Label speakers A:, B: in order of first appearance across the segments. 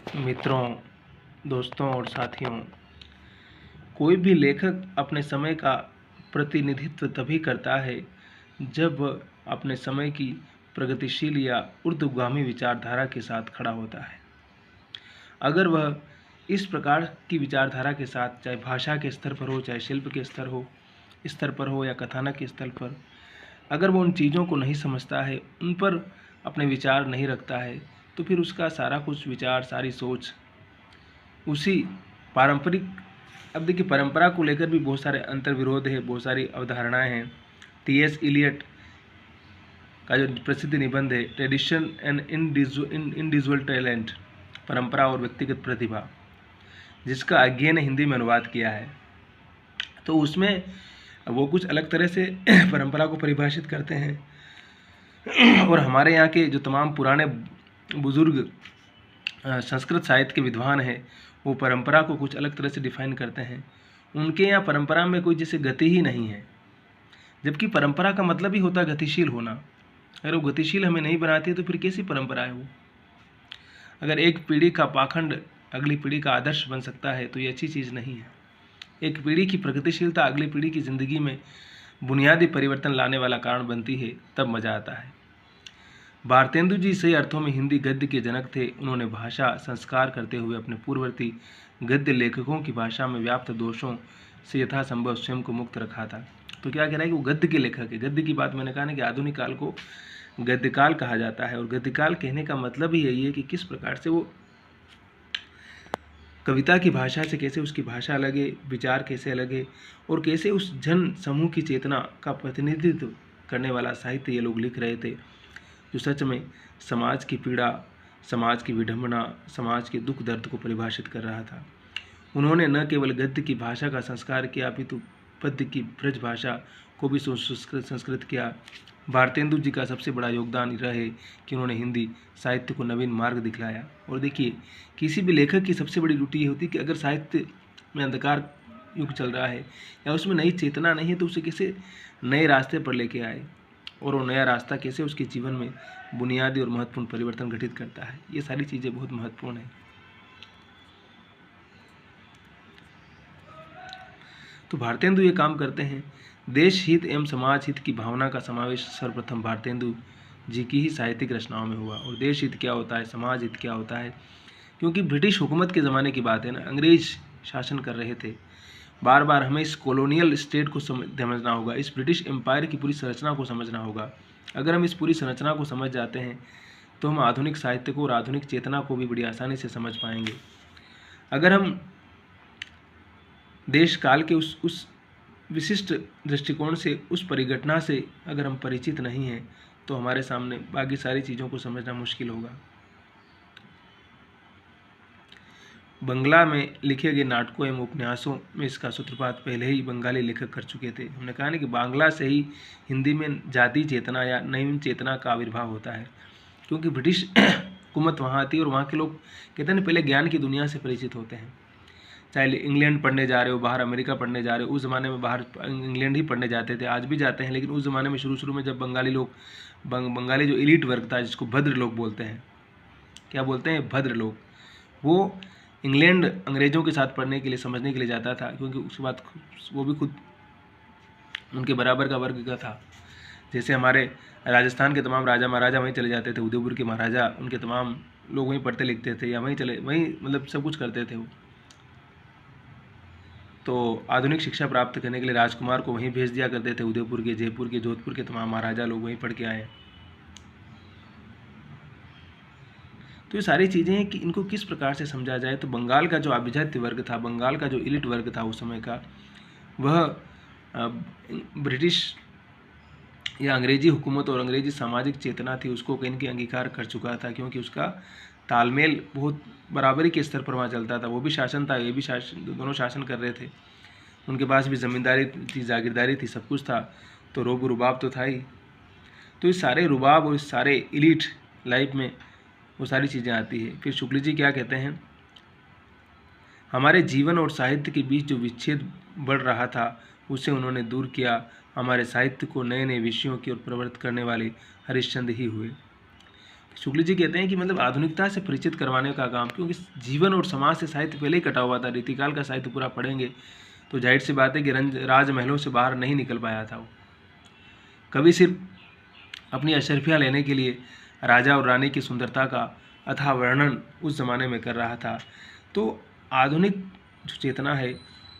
A: मित्रों, दोस्तों और साथियों, कोई भी लेखक अपने समय का प्रतिनिधित्व तभी करता है जब वह अपने समय की प्रगतिशील या ऊर्ध्वगामी विचारधारा के साथ खड़ा होता है। अगर वह इस प्रकार की विचारधारा के साथ, चाहे भाषा के स्तर पर हो, चाहे शिल्प के स्तर पर हो या कथानक के स्तर पर, अगर वो उन चीज़ों को नहीं समझता है, उन पर अपने विचार नहीं रखता है, तो फिर उसका सारा कुछ विचार, सारी सोच उसी पारंपरिक। अब देखिए, परंपरा को लेकर भी बहुत सारे अंतर्विरोध है, बहुत सारी अवधारणाएं हैं। टी.एस. इलियट का जो प्रसिद्ध निबंध है, ट्रेडिशन एंड इंडिविजुअल टैलेंट, परंपरा और व्यक्तिगत प्रतिभा, जिसका अज्ञे ने हिंदी में अनुवाद किया है, तो उसमें वो कुछ अलग तरह से परंपरा को परिभाषित करते हैं। और हमारे यहाँ के जो तमाम पुराने बुजुर्ग संस्कृत साहित्य के विद्वान हैं, वो परंपरा को कुछ अलग तरह से डिफाइन करते हैं। उनके यहाँ परंपरा में कोई जैसे गति ही नहीं है, जबकि परंपरा का मतलब ही होता है गतिशील होना। अगर वो गतिशील हमें नहीं बनाती है तो फिर कैसी परंपरा है वो? अगर एक पीढ़ी का पाखंड अगली पीढ़ी का आदर्श बन सकता है तो ये अच्छी चीज़ नहीं है। एक पीढ़ी की प्रगतिशीलता अगली पीढ़ी की ज़िंदगी में बुनियादी परिवर्तन लाने वाला कारण बनती है, तब मज़ा आता है। भारतेंदु जी सही अर्थों में हिंदी गद्य के जनक थे। उन्होंने भाषा संस्कार करते हुए अपने पूर्ववर्ती गद्य लेखकों की भाषा में व्याप्त दोषों से यथासंभव स्वयं को मुक्त रखा था। तो क्या कह रहा है कि वो गद्य के लेखक है। गद्य की बात मैंने कहा ना कि आधुनिक काल को गद्यकाल कहा जाता है, और गद्यकाल कहने का मतलब ही यही है कि किस प्रकार से वो कविता की भाषा से, कैसे उसकी भाषा अलग है, विचार कैसे अलग है, और कैसे उस जन समूह की चेतना का प्रतिनिधित्व करने वाला साहित्य ये लोग लिख रहे थे, जो सच में समाज की पीड़ा, समाज की विडंबना, समाज के दुख दर्द को परिभाषित कर रहा था। उन्होंने न केवल गद्य की भाषा का संस्कार किया, अपितु पद्य की ब्रज भाषा को भी संस्कृत किया। भारतेंदु जी का सबसे बड़ा योगदान रहा है कि उन्होंने हिंदी साहित्य को नवीन मार्ग दिखलाया। और देखिए, किसी भी लेखक की सबसे बड़ी ड्यूटी ये होती है कि अगर साहित्य में अंधकार युग चल रहा है या उसमें नई चेतना नहीं है, तो उसे कैसे नए रास्ते पर लेके आए, और वो नया रास्ता कैसे उसके जीवन में बुनियादी और महत्वपूर्ण परिवर्तन घटित करता है। ये सारी चीज़ें बहुत महत्वपूर्ण हैं। तो भारतेंदु ये काम करते हैं। देश हित एवं समाज हित की भावना का समावेश सर्वप्रथम भारतेंदु जी की ही साहित्यिक रचनाओं में हुआ। और देश हित क्या होता है, समाज हित क्या होता है, क्योंकि ब्रिटिश हुकूमत के ज़माने की बात है ना, अंग्रेज शासन कर रहे थे। बार बार हमें इस कॉलोनियल स्टेट को समझना होगा, इस ब्रिटिश एम्पायर की पूरी संरचना को समझना होगा। अगर हम इस पूरी संरचना को समझ जाते हैं तो हम आधुनिक साहित्य को और आधुनिक चेतना को भी बड़ी आसानी से समझ पाएंगे। अगर हम देश काल के उस विशिष्ट दृष्टिकोण से, उस परिघटना से अगर हम परिचित नहीं हैं, तो हमारे सामने बाकी सारी चीज़ों को समझना मुश्किल होगा। बंगला में लिखे गए नाटकों एवं उपन्यासों में इसका सूत्रपात पहले ही बंगाली लेखक कर चुके थे। हमने कहा ना कि बांग्ला से ही हिंदी में जाति चेतना या नवीन चेतना का आविर्भाव होता है, क्योंकि ब्रिटिश हुकूमत वहाँ आती है और वहाँ के लोग कहते हैं पहले ज्ञान की दुनिया से परिचित होते हैं। चाहे इंग्लैंड पढ़ने जा रहे हो, बाहर अमेरिका पढ़ने जा रहे हो, उस ज़माने में बाहर इंग्लैंड ही पढ़ने जाते थे, आज भी जाते हैं, लेकिन उस ज़माने में शुरू में जब बंगाली लोग, बंगाली जो एलिट वर्ग था, जिसको भद्र लोग बोलते हैं, क्या बोलते हैं, भद्र लोग, वो इंग्लैंड अंग्रेज़ों के साथ पढ़ने के लिए, समझने के लिए जाता था, क्योंकि उसके बाद वो भी खुद उनके बराबर का वर्ग का था। जैसे हमारे राजस्थान के तमाम राजा महाराजा वहीं चले जाते थे, उदयपुर के महाराजा, उनके तमाम लोग वहीं पढ़ते लिखते थे, या वहीं मतलब सब कुछ करते थे वो। तो आधुनिक शिक्षा प्राप्त करने के लिए राजकुमार को वहीं भेज दिया करते थे। उदयपुर के, जयपुर के, जोधपुर के तमाम महाराजा लोग वहीं पढ़ के आए। तो ये सारी चीज़ें हैं कि इनको किस प्रकार से समझा जाए। तो बंगाल का जो अभिजात्य वर्ग था, बंगाल का जो एलिट वर्ग था उस समय का, वह ब्रिटिश या अंग्रेजी हुकूमत और अंग्रेजी सामाजिक चेतना थी, उसको कहीं न कहीं अंगीकार कर चुका था, क्योंकि उसका तालमेल बहुत बराबरी के स्तर पर वहाँ चलता था। वो भी शासन था, ये भी शासन, दोनों शासन कर रहे थे। उनके पास भी ज़मींदारी थी, जागीरदारी थी, सब कुछ था, तो रोब रुबाब तो था ही। तो इस सारे रुबाब और इस सारे एलिट लाइफ में वो सारी चीज़ें आती है। फिर शुक्ल जी क्या कहते हैं, हमारे जीवन और साहित्य के बीच जो विच्छेद बढ़ रहा था उसे उन्होंने दूर किया। हमारे साहित्य को नए नए विषयों की ओर प्रवृत्त करने वाले हरिश्चंद्र ही हुए। शुक्ल जी कहते हैं कि मतलब आधुनिकता से परिचित करवाने का काम, क्योंकि जीवन और समाज से साहित्य पहले ही कटा हुआ था। रीतिकाल का साहित्य पूरा पढ़ेंगे तो जाहिर सी बात है कि राजमहलों से बाहर नहीं निकल पाया था वो। कवि सिर्फ अपनी अशर्फियाँ लेने के लिए राजा और रानी की सुंदरता का अथाह वर्णन उस ज़माने में कर रहा था। तो आधुनिक जो चेतना है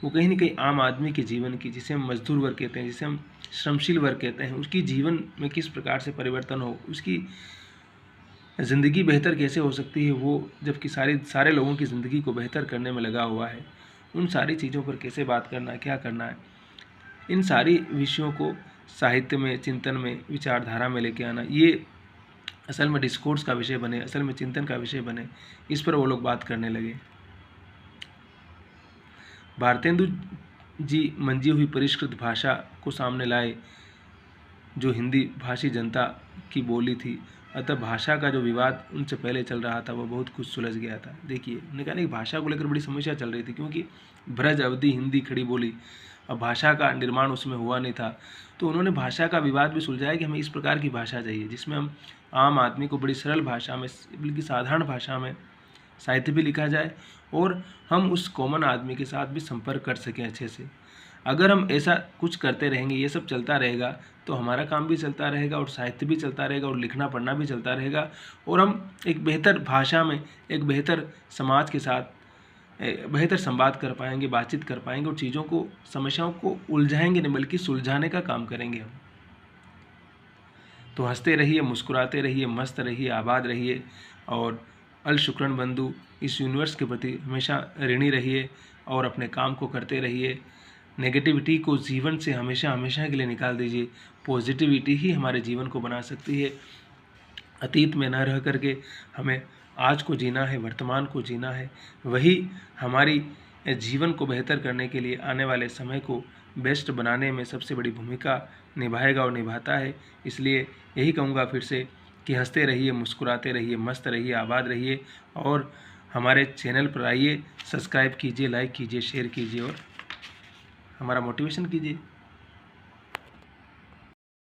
A: वो कहीं ना कहीं आम आदमी के जीवन की, जिसे हम मजदूर वर्ग कहते हैं, जिसे हम श्रमशील वर्ग कहते हैं, उसकी जीवन में किस प्रकार से परिवर्तन हो, उसकी ज़िंदगी बेहतर कैसे हो सकती है, वो जबकि सारे लोगों की ज़िंदगी को बेहतर करने में लगा हुआ है, उन सारी चीज़ों पर कैसे बात करना है, क्या करना है, इन सारी विषयों को साहित्य में, चिंतन में, विचारधारा में लेके आना, ये असल में डिस्कोर्स का विषय बने, असल में चिंतन का विषय बने। इस पर वो लोग बात करने लगे। भारतेंदु जी मंजी हुई परिष्कृत भाषा को सामने लाए, जो हिंदी भाषी जनता की बोली थी। अतः भाषा का जो विवाद उनसे पहले चल रहा था वो बहुत कुछ सुलझ गया था। देखिए, उन्होंने कहा कि भाषा को लेकर बड़ी समस्या चल रही थी, क्योंकि ब्रज अवधि हिंदी खड़ी बोली, अब भाषा का निर्माण उसमें हुआ नहीं था। तो उन्होंने भाषा का विवाद भी सुलझाया कि हमें इस प्रकार की भाषा चाहिए जिसमें हम आम आदमी को बड़ी सरल भाषा में, बल्कि साधारण भाषा में साहित्य भी लिखा जाए और हम उस कॉमन आदमी के साथ भी संपर्क कर सकें अच्छे से। अगर हम ऐसा कुछ करते रहेंगे, ये सब चलता रहेगा, तो हमारा काम भी चलता रहेगा और साहित्य भी चलता रहेगा और लिखना पढ़ना भी चलता रहेगा, और हम एक बेहतर भाषा में एक बेहतर समाज के साथ बेहतर संवाद कर पाएंगे, बातचीत कर पाएंगे और चीज़ों को, समस्याओं को उलझाएंगे नहीं बल्कि सुलझाने का काम करेंगे हम। तो हंसते रहिए, मुस्कुराते रहिए, मस्त रहिए, आबाद रहिए और अल शुक्रन बंधु इस यूनिवर्स के प्रति हमेशा ऋणी रहिए और अपने काम को करते रहिए। नेगेटिविटी को जीवन से हमेशा हमेशा के लिए निकाल दीजिए। पॉजिटिविटी ही हमारे जीवन को बना सकती है। अतीत में न रह करके हमें आज को जीना है, वर्तमान को जीना है। वही हमारी जीवन को बेहतर करने के लिए आने वाले समय को बेस्ट बनाने में सबसे बड़ी भूमिका निभाएगा और निभाता है। इसलिए यही कहूँगा फिर से कि हंसते रहिए, मुस्कुराते रहिए, मस्त रहिए, आबाद रहिए और हमारे चैनल पर आइए, सब्सक्राइब कीजिए, लाइक कीजिए, शेयर कीजिए और हमारा मोटिवेशन कीजिए।